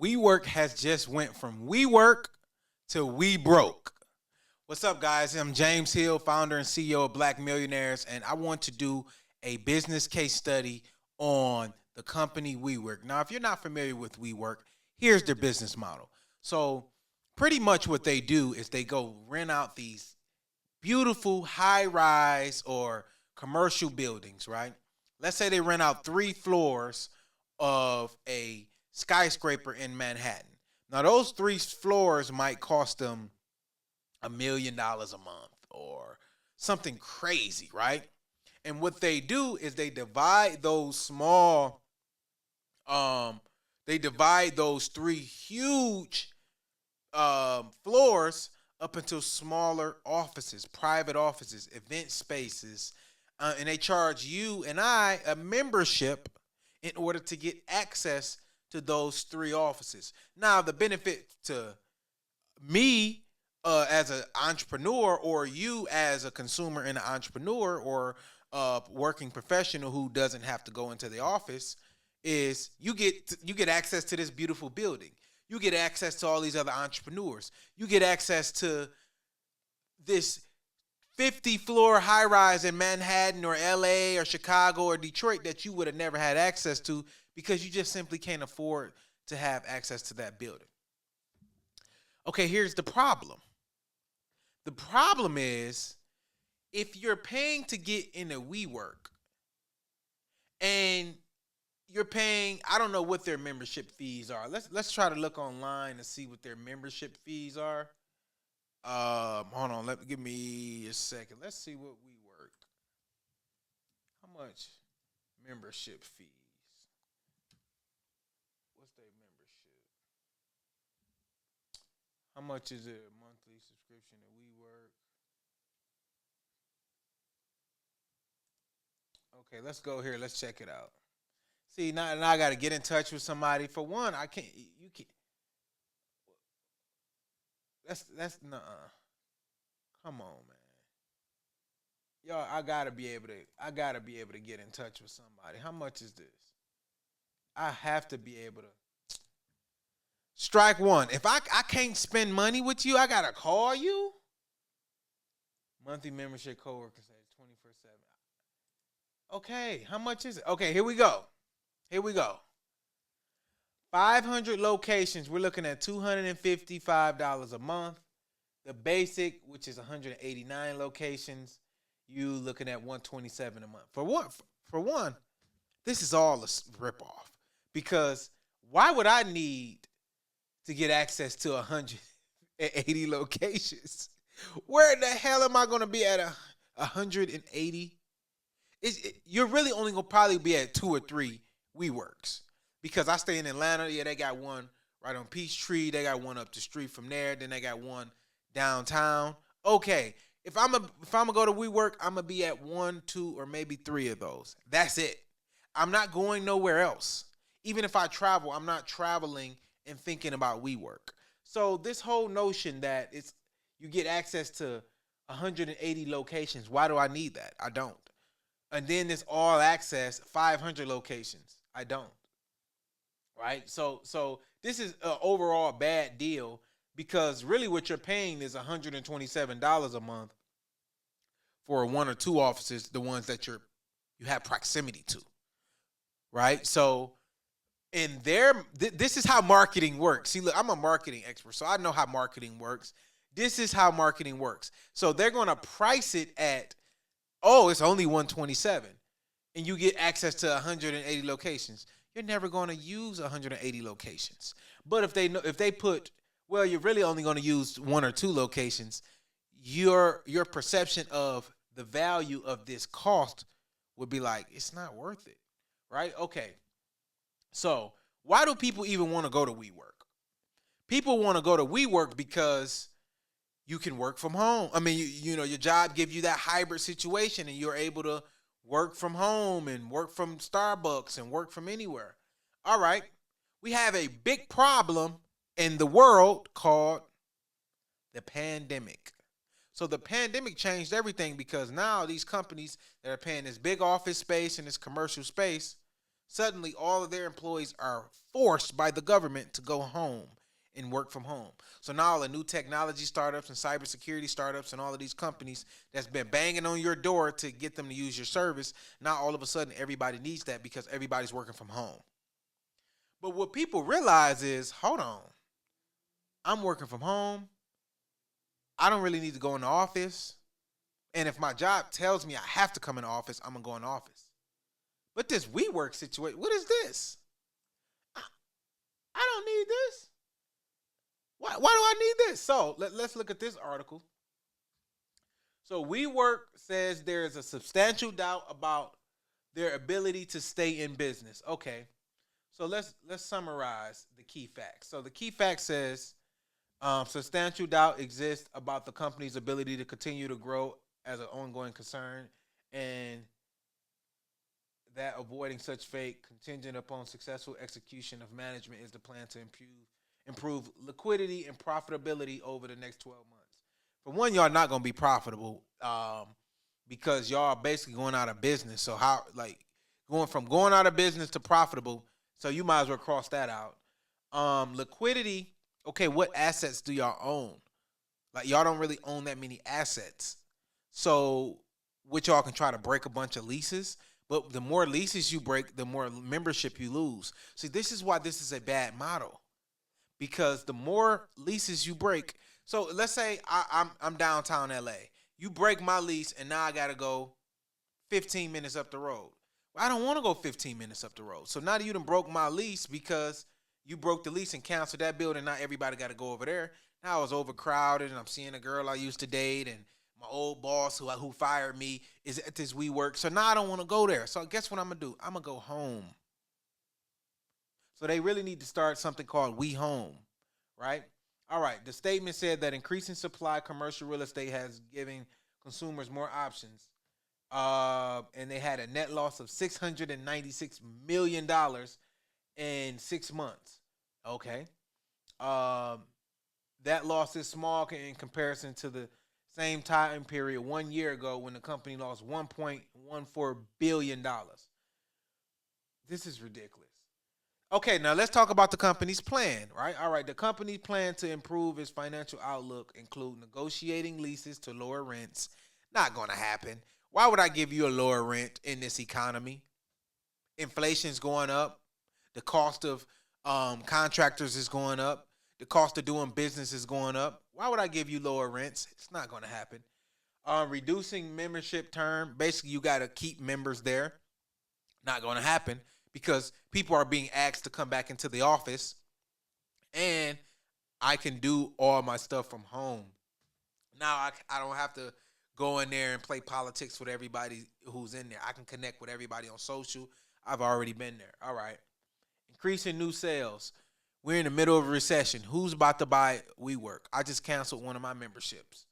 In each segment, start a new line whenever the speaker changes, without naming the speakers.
WeWork has just went from WeWork to We Broke. What's up, guys? I'm James Hill, founder and CEO of Black Millionaires, and I want to do a business case study on the company WeWork. Now, if you're not familiar with WeWork, here's their business model. So, pretty much what they do is they go rent out these beautiful high rise or commercial buildings, right? Let's say they rent out 3 floors of a skyscraper in Manhattan. Now, those 3 floors might cost them $1 million a month or something crazy, right? And what they do is they divide those small, they divide those 3 huge floors up into smaller offices, private offices, event spaces, and they charge you and I a membership in order to get access to those 3 offices. Now, the benefit to me as an entrepreneur, or you as a consumer and an entrepreneur, or a working professional who doesn't have to go into the office, is you get access to this beautiful building. You get access to all these other entrepreneurs. You get access to this 50-floor high rise in Manhattan or LA or Chicago or Detroit that you would have never had access to because you just simply can't afford to have access to that building. Okay, here's the problem. The problem is if you're paying to get in a WeWork and you're paying, I don't know what their membership fees are. Let's try to look online and see what their membership fees are. Hold on, give me a second. Let's see what WeWork. How much membership fees? What's their membership? How much is it a monthly subscription to WeWork? Okay, let's go here. Let's check it out. See, now I got to get in touch with somebody. For one, I can't. You can't. That's nuh. Come on, man. Y'all, I gotta be able to. I gotta be able to get in touch with somebody. How much is this? I have to be able to. Strike one. If I can't spend money with you, I gotta call you. Monthly membership coworker says 24/7. Okay, how much is it? Okay, here we go. Here we go. 500 locations. We're looking at $255 a month. The basic, which is 189 locations, you looking at 127 a month. For one, this is all a ripoff. Because why would I need to get access to 180 locations? Where the hell am I going to be at 180? You're really only going to probably be at 2 or 3 WeWorks. Because I stay in Atlanta. Yeah, they got one right on Peachtree. They got one up the street from there. Then they got one downtown. Okay, if I'm gonna go to WeWork, I'm gonna be at 1, 2, or maybe 3 of those. That's it. I'm not going nowhere else. Even if I travel, I'm not traveling and thinking about WeWork. So this whole notion that you get access to 180 locations, why do I need that? I don't. And then this all access 500 locations, I don't. Right? So this is an overall bad deal because really what you're paying is $127 a month for 1 or 2 offices, the ones that you have proximity to. Right? So this is how marketing works. See, look, I'm a marketing expert, so I know how marketing works. This is how marketing works. So they're going to price it at, oh, it's only 127 and you get access to 180 locations. You're never going to use 180 locations. But if they put, well, you're really only going to use 1 or 2 locations, your perception of the value of this cost would be like, it's not worth it. Right? Okay. So why do people even want to go to WeWork? People want to go to WeWork because you can work from home. I mean, you know, your job gives you that hybrid situation and you're able to work from home and work from Starbucks and work from anywhere. All right. We have a big problem in the world called the pandemic. So the pandemic changed everything because now these companies that are paying this big office space and this commercial space, Suddenly, all of their employees are forced by the government to go home and work from home. So now all the new technology startups and cybersecurity startups and all of these companies that's been banging on your door to get them to use your service, now all of a sudden everybody needs that because everybody's working from home. But what people realize is, hold on, I'm working from home. I don't really need to go in the office. And if my job tells me I have to come in the office, I'm going to go in the office. But this WeWork situation, what is this? I, I don't need this. Why do I need this? So let's look at this article. So WeWork says there is a substantial doubt about their ability to stay in business. Okay, so let's summarize the key facts. So the key fact says substantial doubt exists about the company's ability to continue to grow as an ongoing concern, and that avoiding such fate, contingent upon successful execution of management, is the plan to improve liquidity and profitability over the next 12 months. For one, y'all not gonna be profitable because y'all are basically going out of business. So how, like, going out of business to profitable? So you might as well cross that out. Liquidity. Okay, what assets do y'all own? Like, y'all don't really own that many assets. So which y'all can try to break a bunch of leases. But the more leases you break, the more membership you lose. See, this is why this is a bad model. Because the more leases you break, so let's say I'm downtown LA. You break my lease, and now I gotta go 15 minutes up the road. Well, I don't want to go 15 minutes up the road. So now that you done broke my lease because you broke the lease and canceled that building, now everybody got to go over there. Now I was overcrowded, and I'm seeing a girl I used to date, and my old boss who fired me is at this WeWork. So now I don't want to go there. So guess what I'm gonna do? I'm gonna go home. So they really need to start something called We Home, right? All right. The statement said that increasing supply commercial real estate has given consumers more options, and they had a net loss of $696 million in 6 months. Okay, um, that loss is small in comparison to the same time period 1 year ago when the company lost $1.14 billion. This is ridiculous. Okay, now let's talk about the company's plan, right? All right, the company plan to improve its financial outlook include negotiating leases to lower rents. Not going to happen. Why would I give you a lower rent in this economy? Inflation's going up. The cost of contractors is going up. The cost of doing business is going up. Why would I give you lower rents? It's not going to happen. Reducing membership term. Basically, you got to keep members there. Not going to happen because people are being asked to come back into the office, and I can do all my stuff from home. Now I don't have to go in there and play politics with everybody who's in there. I can connect with everybody on social. I've already been there. All right. Increasing new sales. We're in the middle of a recession. Who's about to buy WeWork? I just canceled one of my memberships.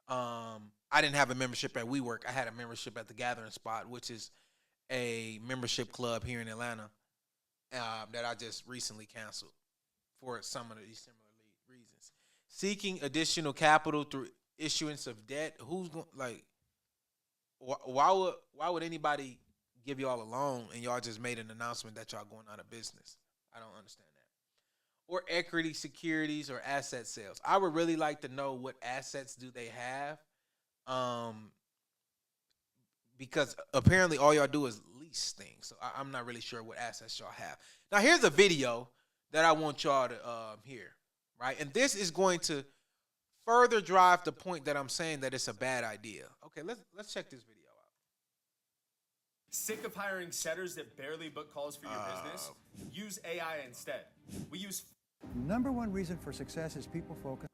I didn't have a membership at WeWork. I had a membership at the Gathering Spot, which is a membership club here in Atlanta that I just recently canceled for some of these similar reasons. Seeking additional capital through issuance of debt. Who's going, like, why would anybody give y'all a loan and y'all just made an announcement that y'all going out of business? I don't understand that. Or equity securities or asset sales. I would really like to know what assets do they have. Because apparently all y'all do is lease things. So I'm not really sure what assets y'all have. Now here's a video that I want y'all to hear, right? And this is going to further drive the point that I'm saying that it's a bad idea. Okay, let's check this video out.
Sick of hiring setters that barely book calls for your business? Use AI instead. We use...
Number one reason for success is people focus.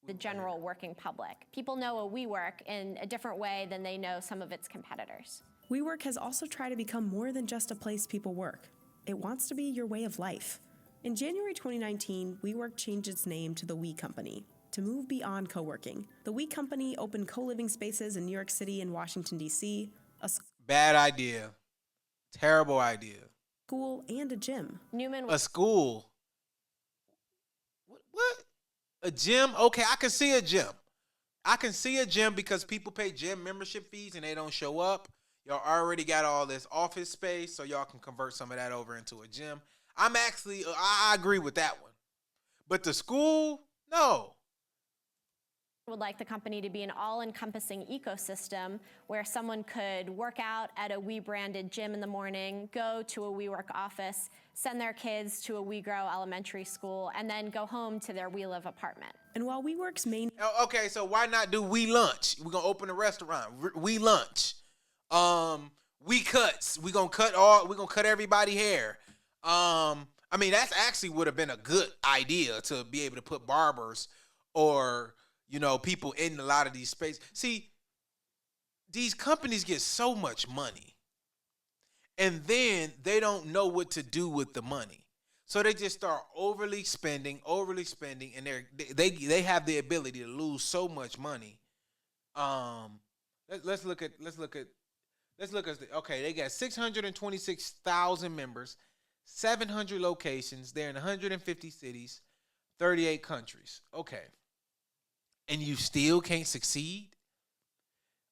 The general working public. People know a WeWork in a different way than they know some of its competitors.
WeWork has also tried to become more than just a place people work. It wants to be your way of life. In January 2019, WeWork changed its name to the We Company to move beyond co-working. The We Company opened co-living spaces in New York City and Washington, D.C.
Bad idea. Terrible idea.
School and a gym.
A school. What? A gym? Okay, I can see a gym. I can see a gym because people pay gym membership fees and they don't show up. Y'all already got all this office space, so y'all can convert some of that over into a gym. I agree with that one. But the school, no.
Would like the company to be an all-encompassing ecosystem where someone could work out at a We-branded gym in the morning, go to a WeWork office, send their kids to a WeGrow elementary school, and then go home to their WeLive apartment.
And while WeWork's main
Okay, so why not do We Lunch? We're gonna open a restaurant. We Lunch. We Cuts. We're gonna cut everybody hair. I mean, that's actually would have been a good idea to be able to put barbers or, you know, people in a lot of these spaces. See, these companies get so much money, and then they don't know what to do with the money. So they just start overly spending, and they have the ability to lose so much money. Let's look at okay, they got 626,000 members, 700 locations. They're in 150 cities, 38 countries. Okay. And you still can't succeed?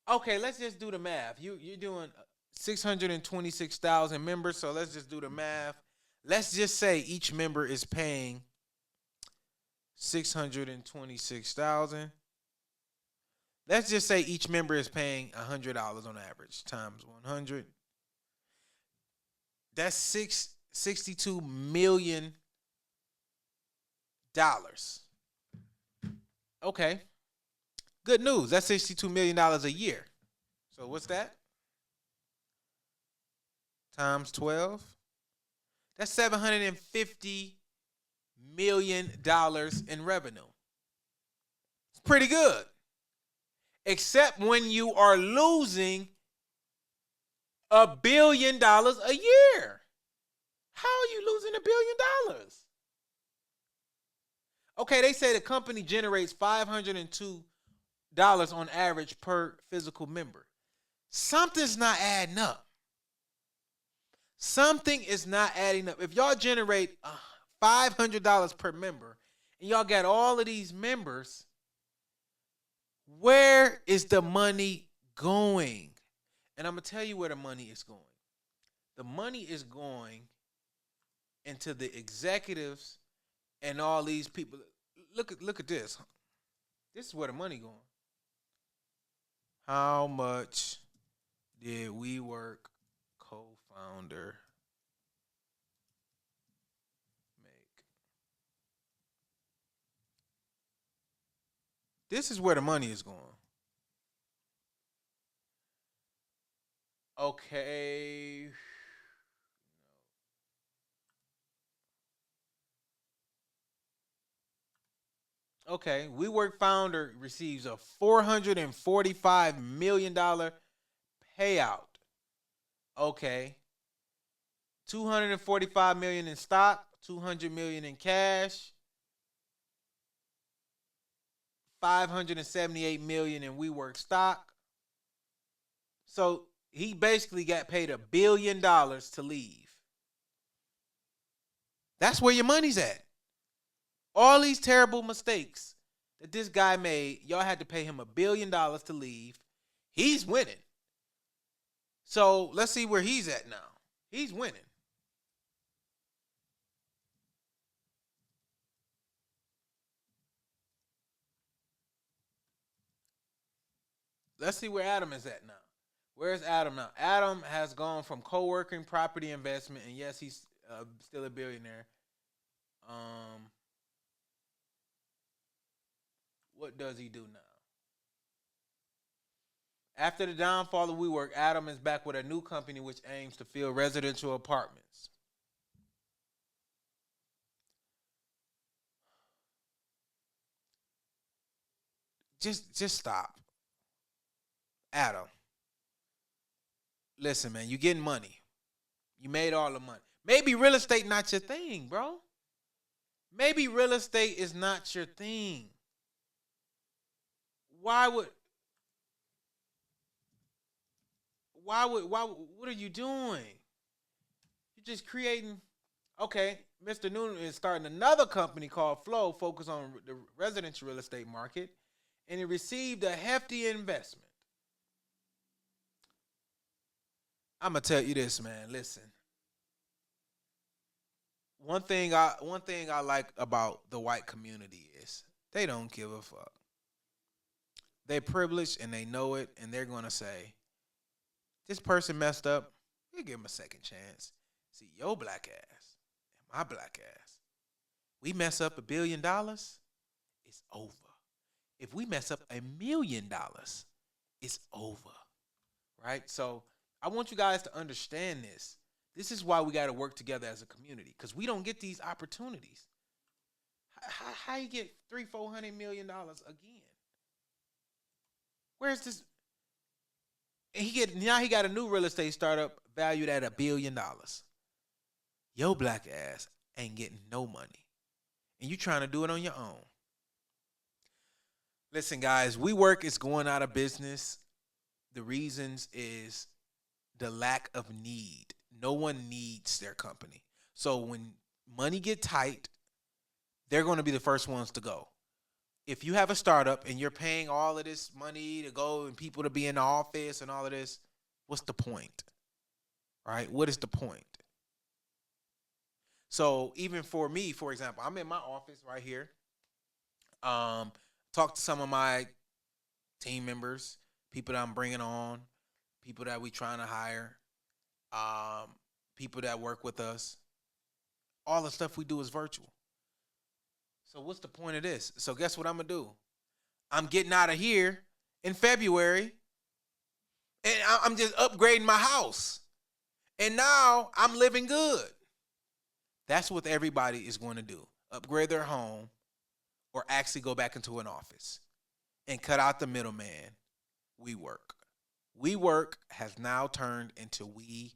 Okay, let's just do the math. You're doing 626,000 members, so let's just do the math. Let's just say each member is paying 626,000. Let's just say each member is paying $100 on average times 100. That's $62 million. Okay. Good news. That's $62 million a year. So what's that? Times 12. That's $750 million in revenue. It's pretty good. Except when you are losing $1 billion a year. How are you losing $1 billion? Okay, they say the company generates $502 on average per physical member. Something's not adding up. Something is not adding up. If y'all generate $500 per member and y'all got all of these members, where is the money going? And I'm going to tell you where the money is going. The money is going into the executives and all these people. Look at this. This is where the money going. How much did Wework co-founder make? This is where the money is going. Okay. Okay, WeWork founder receives a $445 million payout. Okay. $245 million in stock, $200 million in cash, $578 million in WeWork stock. So he basically got paid $1 billion to leave. That's where your money's at. All these terrible mistakes that this guy made, y'all had to pay him $1 billion to leave. He's winning. So let's see where he's at now. He's winning. Let's see where Adam is at now. Where's Adam now? Adam has gone from co-working, property investment, and yes, he's still a billionaire. What does he do now? After the downfall of WeWork, Adam is back with a new company which aims to fill residential apartments. Just stop. Adam. Listen, man, you getting money. You made all the money. Maybe real estate not your thing, bro. Maybe real estate is not your thing. What are you doing? You're just creating. Okay, Mr. Noonan is starting another company called Flow, focused on the residential real estate market, and he received a hefty investment. I'm gonna tell you this, man. Listen, one thing I like about the white community is they don't give a fuck. They privileged and they know it, and they're gonna say, "This person messed up. We give him a second chance." See, your black ass and my black ass. We mess up $1 billion, it's over. If we mess up $1 million, it's over. Right? So I want you guys to understand this. This is why we got to work together as a community because we don't get these opportunities. How you get $300-400 million again? Where's this? And he got a new real estate startup valued at $1 billion. Your black ass ain't getting no money, and you trying to do it on your own. Listen, guys, Wework is going out of business. The reasons is the lack of need. No one needs their company. So when money get tight, they're going to be the first ones to go. If you have a startup and you're paying all of this money to go and people to be in the office and all of this, what's the point? Right? What is the point? So even for me, for example, I'm in my office right here. Talk to some of my team members, people that I'm bringing on, people that we trying to hire, people that work with us. All the stuff we do is virtual. So what's the point of this? So guess what I'm going to do? I'm getting out of here in February, and I'm just upgrading my house. And now I'm living good. That's what everybody is going to do. Upgrade their home or actually go back into an office and cut out the middleman. Wework. Wework has now turned into We